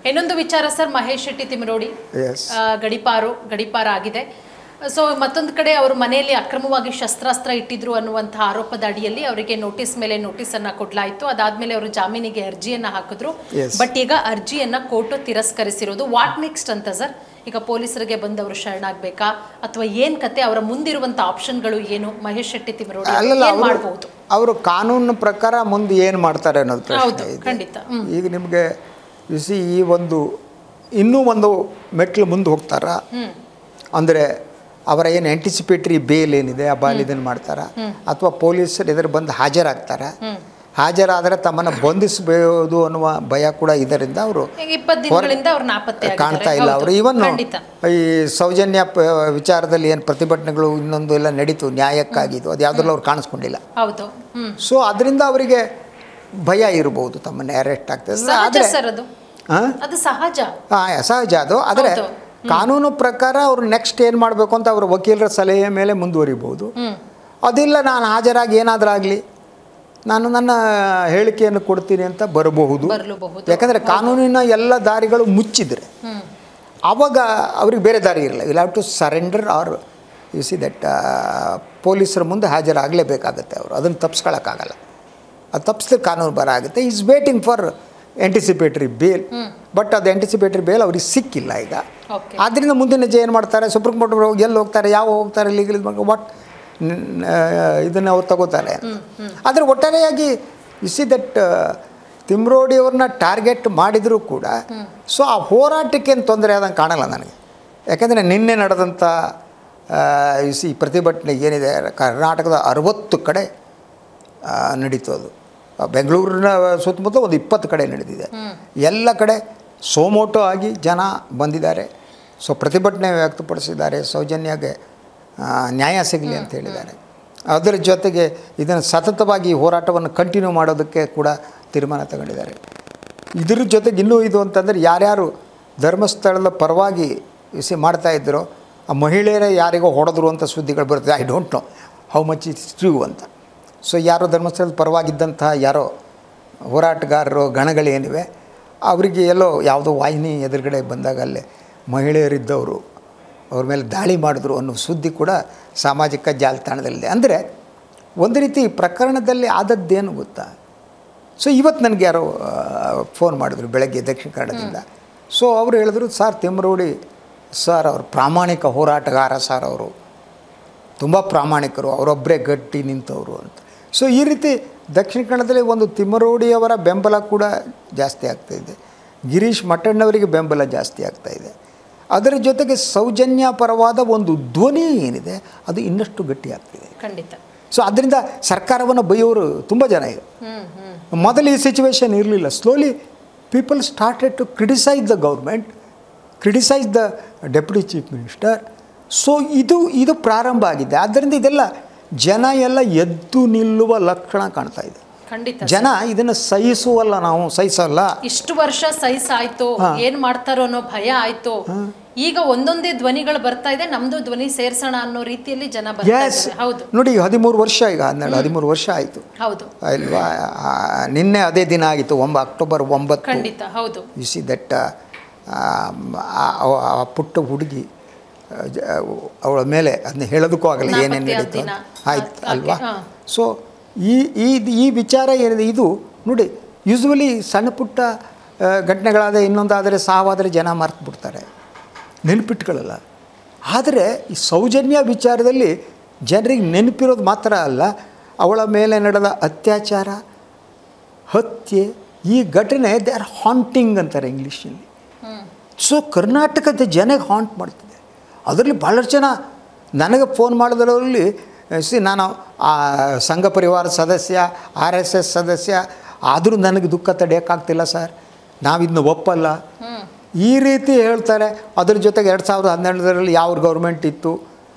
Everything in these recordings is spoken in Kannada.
ಇನ್ನೊಂದು ವಿಚಾರ ಸರ್, ಮಹೇಶ್ ಶೆಟ್ಟಿ ತಿಮರೋಡಿ ಗಡಿಪಾರ ಆಗಿದೆ. ಸೊ ಮತ್ತೊಂದು ಕಡೆ ಅವರು ಮನೆಯಲ್ಲಿ ಅಕ್ರಮವಾಗಿ ಶಸ್ತ್ರಾಸ್ತ್ರ ಇಟ್ಟಿದ್ರು ಅನ್ನುವಂತಹ ಆರೋಪದ ಅಡಿಯಲ್ಲಿ ಅವರಿಗೆ ನೋಟಿಸ್ ಮೇಲೆ ನೋಟಿಸನ್ನು ಕೊಡಲಾಯಿತು. ಅದಾದ್ಮೇಲೆ ಅವರು ಜಾಮೀನಿಗೆ ಅರ್ಜಿಯನ್ನು ಹಾಕಿದ್ರು. ಬಟ್ ಈಗ ಅರ್ಜಿಯನ್ನು ಕೋರ್ಟ್ ತಿರಸ್ಕರಿಸಿರೋದು. ವಾಟ್ ನೆಕ್ಸ್ಟ್ ಅಂತ ಸರ್? ಈಗ ಪೊಲೀಸರಿಗೆ ಬಂದವರು ಶರಣಾಗಬೇಕಾ ಅಥವಾ ಏನ್ ಕತೆ? ಅವರ ಮುಂದಿರುವಂತ ಆಪ್ಷನ್ಗಳು ಏನು? ಮಹೇಶ್ ಶೆಟ್ಟಿ ತಿಮರೋಡಿ ಮಾಡಬಹುದು? ಅವರು ಕಾನೂನು ಪ್ರಕಾರ ಮುಂದೆ ಏನು ಮಾಡ್ತಾರೆ ಅನ್ನೋದು ಪ್ರಶ್ನೆ ಇದೆ. ಖಂಡಿತ. ಈಗ ನಿಮಗೆ ಈ ಒಂದು ಇನ್ನೂ ಒಂದು ಮೆಟ್ಲು ಮುಂದೆ ಹೋಗ್ತಾರ ಅಂದರೆ ಅವರ ಏನು ಆಂಟಿಸಿಪೇಟರಿ ಬೇಲ್ ಏನಿದೆ ಆ ಬಾಲ್ ಇದನ್ನು ಮಾಡ್ತಾರ ಅಥವಾ ಪೊಲೀಸರು ಎದುರು ಬಂದು ಹಾಜರಾಗ್ತಾರೆ. ಹಾಜರಾದರೆ ತಮ್ಮನ್ನು ಬಂಧಿಸಬಹುದು ಅನ್ನುವ ಭಯ ಕೂಡ ಇದರಿಂದ ಅವರು ಕಾಣ್ತಾ ಇಲ್ಲ. ಅವರು ಇವನ್ ಈ ಸೌಜನ್ಯ ವಿಚಾರದಲ್ಲಿ ಏನು ಪ್ರತಿಭಟನೆಗಳು ಇನ್ನೊಂದು ಎಲ್ಲ ನಡೀತು, ನ್ಯಾಯಕ್ಕಾಗಿದ್ದು, ಅದು ಯಾವುದ್ರಲ್ಲೂ ಅವ್ರು ಕಾಣಿಸ್ಕೊಂಡಿಲ್ಲ. ಸೊ ಅದರಿಂದ ಅವರಿಗೆ ಭಯ ಇರಬಹುದು, ತಮ್ಮನ್ನು ಅರೆಸ್ಟ್ ಆಗ್ತದೆ. ಆದರೆ ಸಹಜ ಅದು. ಆದರೆ ಕಾನೂನು ಪ್ರಕಾರ ಅವರು ನೆಕ್ಸ್ಟ್ ಏನು ಮಾಡಬೇಕು ಅಂತ ಅವರು ವಕೀಲರ ಸಲಹೆಯ ಮೇಲೆ ಮುಂದುವರಿಬಹುದು. ಅದಿಲ್ಲ ನಾನು ಹಾಜರಾಗಿ ಏನಾದರೂ ಆಗಲಿ ನಾನು ನನ್ನ ಹೇಳಿಕೆಯನ್ನು ಕೊಡ್ತೀನಿ ಅಂತ ಬರಬಹುದು. ಯಾಕಂದರೆ ಕಾನೂನಿನ ಎಲ್ಲ ದಾರಿಗಳು ಮುಚ್ಚಿದರೆ ಆವಾಗ ಅವ್ರಿಗೆ ಬೇರೆ ದಾರಿ ಇರಲ್ಲ. Will have to surrender or you see that ಪೊಲೀಸರ ಮುಂದೆ ಹಾಜರಾಗಲೇಬೇಕಾಗತ್ತೆ. ಅವರು ಅದನ್ನು ತಪ್ಪಿಸ್ಕೊಳ್ಳೋಕ್ಕಾಗಲ್ಲ. ಅದು ತಪ್ಪಿಸಿದ್ರೆ ಕಾನೂನು ಬರ ಆಗುತ್ತೆ. Is waiting for anticipatory bail. But ಅದು ಆಂಟಿಸಿಪೇಟರಿ ಬೇಲ್ ಅವ್ರಿಗೆ ಸಿಕ್ಕಿಲ್ಲ ಈಗ. ಆದ್ದರಿಂದ ಮುಂದಿನ ಏನು ಮಾಡ್ತಾರೆ, ಸುಪ್ರೀಂ ಕೋರ್ಟ್ ಎಲ್ಲಿ ಹೋಗ್ತಾರೆ, ಯಾವ ಹೋಗ್ತಾರೆ, ಲೀಗಲ್ ವಾಟ್ ಇದನ್ನು ಅವ್ರು ತಗೋತಾರೆ ಅಂತ. ಆದರೆ ಒಟ್ಟಾರೆಯಾಗಿ ಯು ಸಿ ದಟ್ ತಿಮ್ರೋಡಿ ಅವ್ರನ್ನ ಟಾರ್ಗೆಟ್ ಮಾಡಿದರೂ ಕೂಡ ಸೊ ಆ ಹೋರಾಟಕ್ಕೆ ಏನು ತೊಂದರೆ ಆದಂಗೆ ಕಾಣಲ್ಲ ನನಗೆ. ಯಾಕೆಂದರೆ ನಿನ್ನೆ ನಡೆದಂಥ ಯು ಸಿ ಪ್ರತಿಭಟನೆ ಏನಿದೆ ಕರ್ನಾಟಕದ 60 ಕಡೆ ನಡೀತು. ಅದು ಬೆಂಗಳೂರಿನ ಸುತ್ತಮುತ್ತ ಒಂದು 20 ಕಡೆ ನಡೆದಿದೆ. ಎಲ್ಲ ಕಡೆ ಸೋಮೋಟೋ ಆಗಿ ಜನ ಬಂದಿದ್ದಾರೆ. ಸೊ ಪ್ರತಿಭಟನೆ ವ್ಯಕ್ತಪಡಿಸಿದ್ದಾರೆ. ಸೌಜನ್ಯಗೆ ನ್ಯಾಯ ಸಿಗಲಿ ಅಂತ ಹೇಳಿದ್ದಾರೆ. ಅದರ ಜೊತೆಗೆ ಇದನ್ನು ಸತತವಾಗಿ ಹೋರಾಟವನ್ನು ಕಂಟಿನ್ಯೂ ಮಾಡೋದಕ್ಕೆ ಕೂಡ ತೀರ್ಮಾನ ತಗೊಂಡಿದ್ದಾರೆ. ಇದರ ಜೊತೆಗೆ ಇನ್ನೂ ಇದು ಅಂತಂದರೆ ಯಾರ್ಯಾರು ಧರ್ಮಸ್ಥಳದ ಪರವಾಗಿ ಮಾಡ್ತಾಯಿದ್ರು ಆ ಮಹಿಳೆಯರೇ ಯಾರಿಗೋ ಹೊಡೆದ್ರು ಅಂತ ಸುದ್ದಿಗಳು ಬರ್ತದೆ. I don't know how much it's true ಅಂತ. ಸೊ ಯಾರೋ ಧರ್ಮಸ್ಥಳದ ಪರವಾಗಿದ್ದಂತಹ ಯಾರೋ ಹೋರಾಟಗಾರರು ಗಣಗಳೇನಿವೆ ಅವರಿಗೆ ಎಲ್ಲೋ ಯಾವುದೋ ವಾಹಿನಿ ಎದುರುಗಡೆ ಬಂದಾಗ ಅಲ್ಲೇ ಮಹಿಳೆಯರಿದ್ದವರು ಅವ್ರ ಮೇಲೆ ದಾಳಿ ಮಾಡಿದ್ರು ಅನ್ನೋ ಸುದ್ದಿ ಕೂಡ ಸಾಮಾಜಿಕ ಜಾಲತಾಣದಲ್ಲಿದೆ. ಅಂದರೆ ಒಂದು ರೀತಿ ಪ್ರಕರಣದಲ್ಲಿ ಆದದ್ದೇನು ಗೊತ್ತಾ? ಸೊ ಇವತ್ತು ನನಗೆ ಯಾರೋ ಫೋನ್ ಮಾಡಿದ್ರು ಬೆಳಗ್ಗೆ ದಕ್ಷಿಣ ಕನ್ನಡದಿಂದ. ಸೊ ಅವರು ಹೇಳಿದ್ರು, ಸರ್ ತಿಮ್ರೋಡಿ ಸರ್ ಅವರು ಪ್ರಾಮಾಣಿಕ ಹೋರಾಟಗಾರ ಸರ್, ಅವರು ತುಂಬ ಪ್ರಾಮಾಣಿಕರು, ಅವರೊಬ್ಬರೇ ಗಟ್ಟಿ ನಿಂತವರು ಅಂತ. ಸೊ ಈ ರೀತಿ ದಕ್ಷಿಣ ಕನ್ನಡದಲ್ಲಿ ಒಂದು ತಿಮ್ಮರೋಡಿಯವರ ಬೆಂಬಲ ಕೂಡ ಜಾಸ್ತಿ ಆಗ್ತಾಯಿದೆ. ಗಿರೀಶ್ ಮಠಣ್ಣವರಿಗೆ ಬೆಂಬಲ ಜಾಸ್ತಿ ಆಗ್ತಾಯಿದೆ. ಅದರ ಜೊತೆಗೆ ಸೌಜನ್ಯ ಪರವಾದ ಒಂದು ಧ್ವನಿ ಏನಿದೆ ಅದು ಇನ್ನಷ್ಟು ಗಟ್ಟಿ ಆಗ್ತಿದೆ. ಖಂಡಿತ. ಸೊ ಅದರಿಂದ ಸರ್ಕಾರವನ್ನು ಬೈಯೋರು ತುಂಬ ಜನ ಇದೆ. ಮೊದಲು ಈ ಸಿಚುವೇಶನ್ ಇರಲಿಲ್ಲ. Slowly people started to criticise the government, criticise the deputy chief minister. So ಇದು ಪ್ರಾರಂಭ ಆಗಿದೆ. ಆದ್ದರಿಂದ ಇದೆಲ್ಲ ಜನ ಎಲ್ಲ ಎದ್ದು ನಿಲ್ಲುವ ಲಕ್ಷಣ ಕಾಣ್ತಾ ಇದೆ. ಜನ ಇದನ್ನು ಸಹಿಸುವಲ್ಲ, ನಾವು ಸಹಿಸಲ್ಲ. ಇಷ್ಟು ವರ್ಷ ಸಹಿಸಾಯ್ತು, ಏನ್ ಮಾಡ್ತಾರೋ ಅನ್ನೋ ಭಯ ಆಯ್ತು. ಈಗ ಒಂದೊಂದೇ ಧ್ವನಿಗಳು ಬರ್ತಾ ಇದೆ, ನಮ್ದು ಧ್ವನಿ ಸೇರ್ಸೋಣ ಅನ್ನೋ ರೀತಿಯಲ್ಲಿ ಜನ ಬರ್ತಾ ಇದ್ದಾರೆ. ಹೌದು ನೋಡಿ, 13 ವರ್ಷ ಈಗ 13 ವರ್ಷ ಆಯಿತು. ಹೌದು ಅಲ್ವಾ? ನಿನ್ನೆ ಅದೇ ದಿನ ಆಗಿತ್ತು, ಅಕ್ಟೋಬರ್ 9. ಖಂಡಿತ ಹೌದು. ಯು ಸಿ ದಟ್ ಪುಟ್ಟ ಹುಡುಗಿ ಅವಳ ಮೇಲೆ ಅದನ್ನ ಹೇಳೋದಕ್ಕೂ ಆಗಲ್ಲ ಏನೇನು ನಡೀತು ಆಯ್ತು ಅಲ್ವಾ? ಸೊ ಈ ವಿಚಾರ ಏನಿದೆ ಇದು ನೋಡಿ, ಯೂಸ್ವಲಿ ಸಣ್ಣ ಪುಟ್ಟ ಘಟನೆಗಳಾದ ಇನ್ನೊಂದಾದರೆ ಸಾವಾದರೆ ಜನ ಮರ್ತು ಬಿಡ್ತಾರೆ, ನೆನಪಿಟ್ಕೊಳ್ಳಲ್ಲ. ಆದರೆ ಈ ಸೌಜನ್ಯ ವಿಚಾರದಲ್ಲಿ ಜನರಿಗೆ ನೆನಪಿರೋದು ಮಾತ್ರ ಅಲ್ಲ, ಅವಳ ಮೇಲೆ ನಡೆದ ಅತ್ಯಾಚಾರ, ಹತ್ಯೆ, ಈ ಘಟನೆ ದೇ ಆರ್ ಹಾಂಟಿಂಗ್ ಅಂತಾರೆ ಇಂಗ್ಲೀಷಲ್ಲಿ. ಸೊ ಕರ್ನಾಟಕದ ಜನಕ್ಕೆ ಹಾಂಟ್ ಮಾಡ್ತಿದೆ. ಅದರಲ್ಲಿ ಭಾಳಷ್ಟು ಜನ ನನಗೆ ಫೋನ್ ಮಾಡಿದ್ರಲ್ಲಿ ನಾನು ಸಂಘ ಪರಿವಾರ ಸದಸ್ಯ, RSS ಸದಸ್ಯ, ಆದರೂ ನನಗೆ ದುಃಖ ತಡೆಯೋಕ್ಕಾಗ್ತಿಲ್ಲ ಸರ್, ನಾವಿದನ್ನ ಒಪ್ಪಲ್ಲ, ಈ ರೀತಿ ಹೇಳ್ತಾರೆ. ಅದ್ರ ಜೊತೆಗೆ 2012ರಲ್ಲಿ ಯಾವ ಗೌರ್ಮೆಂಟ್ ಇತ್ತು,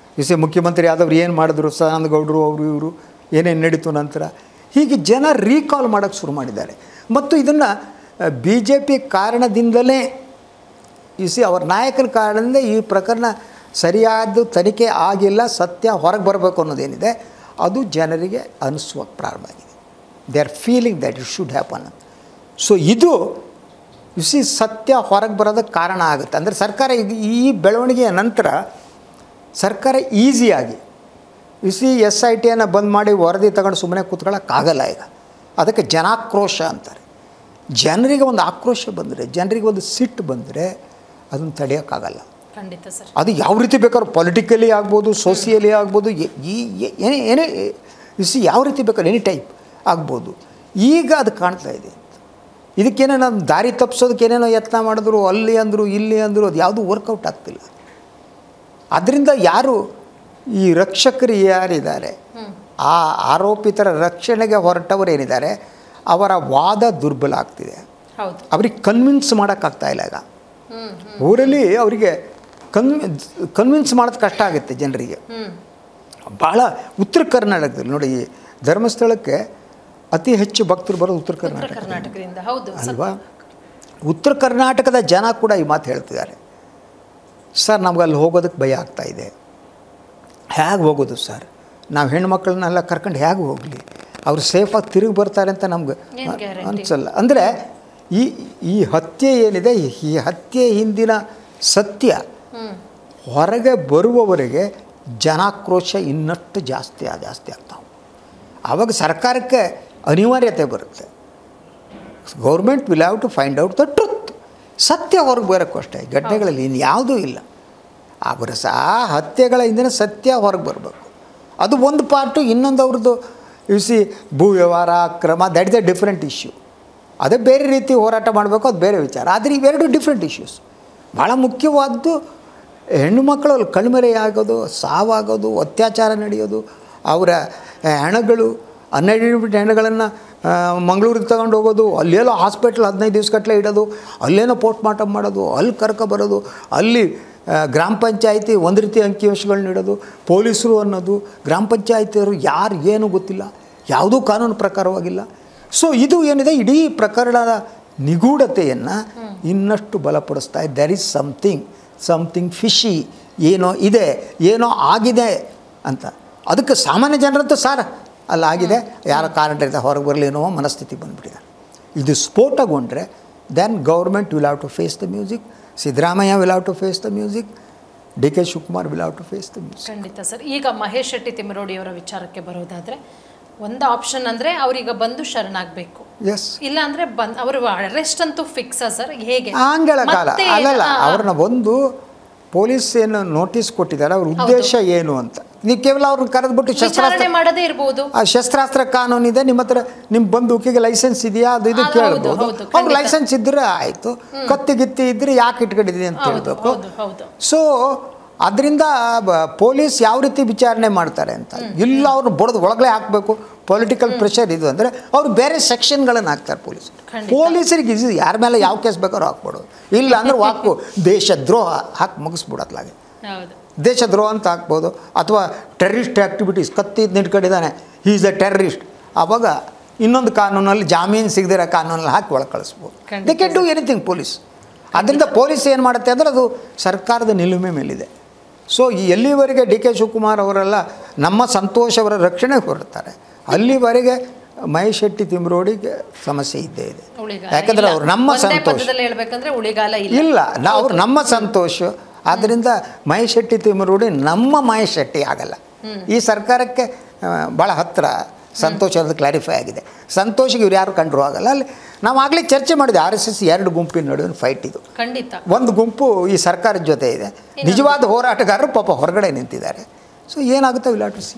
ಮುಖ್ಯಮಂತ್ರಿ ಆದವ್ರು ಏನು ಮಾಡಿದ್ರು, ಸದಾನಂದ ಗೌಡರು ಅವರು ಇವರು ಏನೇನು ನಡೀತು ನಂತರ, ಹೀಗೆ ಜನ ರೀಕಾಲ್ ಮಾಡೋಕ್ಕೆ ಶುರು ಮಾಡಿದ್ದಾರೆ. ಮತ್ತು ಇದನ್ನು BJP ಕಾರಣದಿಂದಲೇ ಅವರ ನಾಯಕನ ಕಾರಣದಿಂದ ಈ ಪ್ರಕರಣ ಸರಿಯಾದ ತನಿಖೆ ಆಗಿಲ್ಲ, ಸತ್ಯ ಹೊರಗೆ ಬರಬೇಕು ಅನ್ನೋದೇನಿದೆ ಅದು ಜನರಿಗೆ ಅನಿಸುವ ಪ್ರಾರಂಭ ಆಗಿದೆ. They are feeling that it should happen. So ಇದು ಸಿ ಸತ್ಯ ಹೊರಗೆ ಬರೋದಕ್ಕೆ ಕಾರಣ ಆಗುತ್ತೆ. ಅಂದರೆ ಸರ್ಕಾರ ಈಗ ಈ ಬೆಳವಣಿಗೆಯ ನಂತರ ಸರ್ಕಾರ ಈಸಿಯಾಗಿ SITಯನ್ನು ಬಂದ್ ಮಾಡಿ ವರದಿ ತಗೊಂಡು ಸುಮ್ಮನೆ ಕೂತ್ಕೊಳ್ಳೋಕ್ಕಾಗಲ್ಲ. ಈಗ ಅದಕ್ಕೆ ಜನಾಕ್ರೋಶ ಅಂತಾರೆ. ಜನರಿಗೆ ಒಂದು ಆಕ್ರೋಶ ಬಂದರೆ, ಜನರಿಗೆ ಒಂದು ಸಿಟ್ಟು ಬಂದರೆ ಅದನ್ನು ತಡೆಯೋಕ್ಕಾಗಲ್ಲ. ಖಂಡಿತ ಸರ್. ಅದು ಯಾವ ರೀತಿ ಬೇಕಾದ್ರೂ ಪೊಲಿಟಿಕಲಿ ಆಗ್ಬೋದು, ಸೋಸಿಯಲಿ ಆಗ್ಬೋದು, ಏನೇ ಯಾವ ರೀತಿ ಬೇಕಾದ್ರೂ ಎನಿ ಟೈಪ್ ಆಗ್ಬೋದು. ಈಗ ಅದು ಕಾಣ್ತಾ ಇದೆ. ಇದಕ್ಕೇನೇನೋ ದಾರಿ ತಪ್ಪಿಸೋದಕ್ಕೆ ಏನೇನೋ ಯತ್ನ ಮಾಡಿದ್ರು, ಅಲ್ಲಿ ಅಂದರು ಇಲ್ಲಿ ಅಂದರು, ಅದು ಯಾವುದೂ ವರ್ಕೌಟ್ ಆಗ್ತಿಲ್ಲ. ಅದರಿಂದ ಯಾರು ಈ ರಕ್ಷಕರು ಯಾರಿದ್ದಾರೆ, ಆ ಆರೋಪಿತರ ರಕ್ಷಣೆಗೆ ಹೊರಟವರು ಏನಿದ್ದಾರೆ, ಅವರ ವಾದ ದುರ್ಬಲ ಆಗ್ತಿದೆ. ಅವ್ರಿಗೆ ಕನ್ವಿನ್ಸ್ ಮಾಡೋಕ್ಕಾಗ್ತಾ ಇಲ್ಲ. ಈಗ ಊರಲ್ಲಿ ಅವರಿಗೆ ಕನ್ವಿನ್ಸ್ ಮಾಡೋದು ಕಷ್ಟ ಆಗುತ್ತೆ ಜನರಿಗೆ. ಭಾಳ ಉತ್ತರ ಕರ್ನಾಟಕದಲ್ಲಿ ನೋಡಿ, ಧರ್ಮಸ್ಥಳಕ್ಕೆ ಅತಿ ಹೆಚ್ಚು ಭಕ್ತರು ಬರೋದು ಉತ್ತರ ಕರ್ನಾಟಕದಿಂದ ಅಲ್ವಾ. ಉತ್ತರ ಕರ್ನಾಟಕದ ಜನ ಕೂಡ ಈ ಮಾತು ಹೇಳ್ತಿದ್ದಾರೆ, ಸರ್ ನಮ್ಗೆ ಅಲ್ಲಿ ಹೋಗೋದಕ್ಕೆ ಭಯ ಆಗ್ತಾಯಿದೆ. ಹೇಗೆ ಹೋಗೋದು ಸರ್, ನಾವು ಹೆಣ್ಮಕ್ಳನ್ನೆಲ್ಲ ಕರ್ಕೊಂಡು ಹೇಗೆ ಹೋಗಲಿ, ಅವ್ರು ಸೇಫಾಗಿ ತಿರುಗಿ ಬರ್ತಾರೆ ಅಂತ ನಮ್ಗೆ ಅನಿಸಲ್ಲ. ಅಂದರೆ ಈ ಹತ್ಯೆ ಏನಿದೆ, ಈ ಹತ್ಯೆ ಹಿಂದಿನ ಸತ್ಯ ಹೊರಗೆ ಬರುವವರೆಗೆ ಜನಾಕ್ರೋಶ ಇನ್ನಷ್ಟು ಜಾಸ್ತಿ ಆಗ್ತಾವೆ. ಆವಾಗ ಸರ್ಕಾರಕ್ಕೆ ಅನಿವಾರ್ಯತೆ ಬರುತ್ತೆ. Government will have to find out the truth. ಸತ್ಯ ಹೊರಗೆ ಬರೋಕ್ಕೂ ಅಷ್ಟೇ, ಘಟನೆಗಳಲ್ಲಿ ಇನ್ಯಾವುದೂ ಇಲ್ಲ. ಅವರ ಹತ್ಯೆಗಳ ಹಿಂದಿನ ಸತ್ಯ ಹೊರಗೆ ಬರಬೇಕು. ಅದು ಒಂದು ಪಾರ್ಟು. ಇನ್ನೊಂದು ಅವ್ರದ್ದು ಭೂ ವ್ಯವಹಾರ, ಅಕ್ರಮ, that is A different issue. ಅದೇ ಬೇರೆ ರೀತಿ ಹೋರಾಟ ಮಾಡಬೇಕು, ಅದು ಬೇರೆ ವಿಚಾರ. ಆದರೆ ಇವೆರಡು ಡಿಫ್ರೆಂಟ್ ಇಶ್ಯೂಸ್. ಭಾಳ ಮುಖ್ಯವಾದ್ದು ಹೆಣ್ಣು ಮಕ್ಕಳಲ್ಲಿ ಕಣ್ಮರೆಯಾಗೋದು, ಸಾವಾಗೋದು, ಅತ್ಯಾಚಾರ ನಡೆಯೋದು, ಅವರ ಹೆಣಗಳು, ಅನ್ಐಡೆಂಟಿಫೈಡ್ ಹೆಣಗಳನ್ನು ಮಂಗಳೂರಿಗೆ ತಗೊಂಡು ಹೋಗೋದು, ಅಲ್ಲೇನೋ ಹಾಸ್ಪಿಟ್ಲ್ 15 ದಿವಸಗಟ್ಟಲೆ ಇಡೋದು, ಅಲ್ಲೇನೋ ಪೋಸ್ಟ್ ಮಾರ್ಟಮ್ ಮಾಡೋದು, ಅಲ್ಲಿ ಕರ್ಕೊಬರೋದು, ಅಲ್ಲಿ ಗ್ರಾಮ ಪಂಚಾಯಿತಿ ಒಂದು ರೀತಿ ಅಂಕಿಅಂಶಗಳನ್ನ ಇಡೋದು, ಪೊಲೀಸರು ಅನ್ನೋದು, ಗ್ರಾಮ ಪಂಚಾಯಿತಿಯವರು ಯಾರು ಏನೂ ಗೊತ್ತಿಲ್ಲ, ಯಾವುದೂ ಕಾನೂನು ಪ್ರಕಾರವಾಗಿಲ್ಲ. ಸೊ ಇದು ಏನಿದೆ, ಇಡೀ ಪ್ರಕರಣದ ನಿಗೂಢತೆಯನ್ನು ಇನ್ನಷ್ಟು ಬಲಪಡಿಸ್ತಾ ಇದೆ. ದರ್ ಈಸ್ ಸಮಥಿಂಗ್ ಫಿಶಿ, ಏನೋ ಇದೆ, ಏನೋ ಆಗಿದೆ ಅಂತ. ಅದಕ್ಕೆ ಸಾಮಾನ್ಯ ಜನರಂತೂ ಸಾರ ಅಲ್ಲಾಗಿದೆ, ಯಾರ ಕಾರಣದಿಂದ ಹೊರಗೆ ಬರಲಿ ಅನ್ನೋ ಮನಸ್ಥಿತಿ ಬಂದುಬಿಟ್ಟಿದೆ. ಇದು ಸ್ಫೋಟಗೊಂಡ್ರೆ then government will have to face the music, Siddaramaiah will have to face the music, DK Shivakumar will have to face the music. ಖಂಡಿತ ಸರ್. ಈಗ ಮಹೇಶ್ ಶೆಟ್ಟಿ ತಿಮ್ಮರೋಡಿಯವರ ವಿಚಾರಕ್ಕೆ ಬರೋದಾದರೆ, ಒಂದು ಆಪ್ಷನ್ ಅಂದರೆ ಅವರೀಗ ಬಂದು ಶರಣಾಗಬೇಕು, ಇಲ್ಲ ಅಂದರೆ ಅವರು ಅರೆಸ್ಟ್ ಅಂತೂ ಫಿಕ್ಸ್ ಸರ್. ಹೇಗೆ ಹಂಗೆಲ್ಲ ಕಾಲ ಅಲ್ಲಲ್ಲ, ಅವ್ರನ್ನ ಒಂದು ಪೊಲೀಸ್ ಏನು ನೋಟಿಸ್ ಕೊಟ್ಟಿದ್ದಾರೆ, ಅವ್ರ ಉದ್ದೇಶ ಏನು ಅಂತ. ನೀವು ಕೇವಲ ಅವ್ರನ್ನ ಕರೆದ್ಬಿಟ್ಟು ಶಸ್ತ್ರಾಸ್ತ್ರ ಮಾಡದೇ ಇರ್ಬೋದು, ಶಸ್ತ್ರಾಸ್ತ್ರ ಕಾನೂನಿದೆ, ನಿಮ್ಮ ಹತ್ರ ನಿಮ್ಮ ಬಂದೂಕಿಗೆ ಲೈಸೆನ್ಸ್ ಇದೆಯಾ ಅದು ಇದು ಕೇಳ್ಬೋದು. ಅವ್ರು ಲೈಸೆನ್ಸ್ ಇದ್ದರೆ ಆಯಿತು, ಕತ್ತಿ ಇದ್ದರೆ ಯಾಕೆ ಇಟ್ಕೊಂಡಿದ್ದೀನಿ ಅಂತ ಹೇಳ್ಬೇಕು. ಸೊ ಅದರಿಂದ ಪೊಲೀಸ್ ಯಾವ ರೀತಿ ವಿಚಾರಣೆ ಮಾಡ್ತಾರೆ ಅಂತ, ಇಲ್ಲ ಅವ್ರನ್ನ ಬಡದು ಒಳಗಡೆ ಹಾಕಬೇಕು, ಪೊಲಿಟಿಕಲ್ ಪ್ರೆಷರ್ ಇದು ಅಂದರೆ ಅವ್ರು ಬೇರೆ ಸೆಕ್ಷನ್ಗಳನ್ನು ಹಾಕ್ತಾರೆ ಪೊಲೀಸರಿಗೆ. ಯಾರ ಮೇಲೆ ಯಾವ ಕೇಸ್ ಬೇಕಾದ್ರೂ ಹಾಕ್ಬಿಡೋದು, ಇಲ್ಲ ಅಂದ್ರೆ ವಾಕು ದೇಶದ್ರೋಹ ಹಾಕಿ ಮುಗಿಸ್ಬಿಡತ್ಲಾಗೆ. ದೇಶದ್ರೋಹ ಅಂತ ಹಾಕ್ಬೋದು, ಅಥವಾ ಟೆರರಿಸ್ಟ್ ಆ್ಯಕ್ಟಿವಿಟೀಸ್, ಕತ್ತಿ ನಿಂತ್ಕೊಂಡಿದ್ದಾನೆ, ಹೀ ಈಸ್ ಅ ಟೆರರಿಸ್ಟ್, ಆವಾಗ ಇನ್ನೊಂದು ಕಾನೂನಲ್ಲಿ ಜಾಮೀನು ಸಿಗದಿರೋ ಕಾನೂನಲ್ಲಿ ಹಾಕಿ ಒಳಗೆ ಕಳಿಸ್ಬೋದು. They can do anything police. ಅದರಿಂದ ಪೊಲೀಸ್ ಏನು ಮಾಡುತ್ತೆ ಅಂದರೆ ಅದು ಸರ್ಕಾರದ ನಿಲುಮೆ ಮೇಲಿದೆ. ಸೊ ಎಲ್ಲಿವರೆಗೆ DK ಶಿವಕುಮಾರ್ ಅವರೆಲ್ಲ ನಮ್ಮ ಸಂತೋಷ್ ಅವರ ರಕ್ಷಣೆಗೆ ಹೊರಡ್ತಾರೆ, ಅಲ್ಲಿವರೆಗೆ ಮಹೇಶ್ ಶೆಟ್ಟಿ ತಿಮ್ಮರೋಡಿಗೆ ಸಮಸ್ಯೆ ಇದ್ದೇ ಇದೆ. ಯಾಕಂದರೆ ಅವ್ರು ನಮ್ಮ ಸಂತೋಷ ಇಲ್ಲ, ಅವ್ರು ನಮ್ಮ ಸಂತೋಷ. ಆದ್ದರಿಂದ ಮಹೇಶ್ ಶೆಟ್ಟಿ ತಿಮ್ಮರೋಡಿ ನಮ್ಮ ಮಹೇಶ್ ಶೆಟ್ಟಿ ಆಗಲ್ಲ. ಈ ಸರ್ಕಾರಕ್ಕೆ ಭಾಳ ಹತ್ತಿರ ಸಂತೋಷ ಅನ್ನೋದು ಕ್ಲಾರಿಫೈ ಆಗಿದೆ. ಸಂತೋಷಿಗೆ ಇವ್ರು ಯಾರು ಕಂಡ್ರೂ ಆಗಲ್ಲ. ಅಲ್ಲಿ ನಾವು ಆಗಲೇ ಚರ್ಚೆ ಮಾಡಿದ್ವಿ, RSS 2 ಗುಂಪಿನ ನಡುವಿನ ಫೈಟ್ ಇದು. ಒಂದು ಗುಂಪು ಈ ಸರ್ಕಾರದ ಜೊತೆ ಇದೆ, ನಿಜವಾದ ಹೋರಾಟಗಾರರು ಪಾಪ ಹೊರಗಡೆ ನಿಂತಿದ್ದಾರೆ. ಸೊ ಏನಾಗುತ್ತೋ ವಿಲ್ ಹ್ಯಾವ್ ಟು ಸಿ.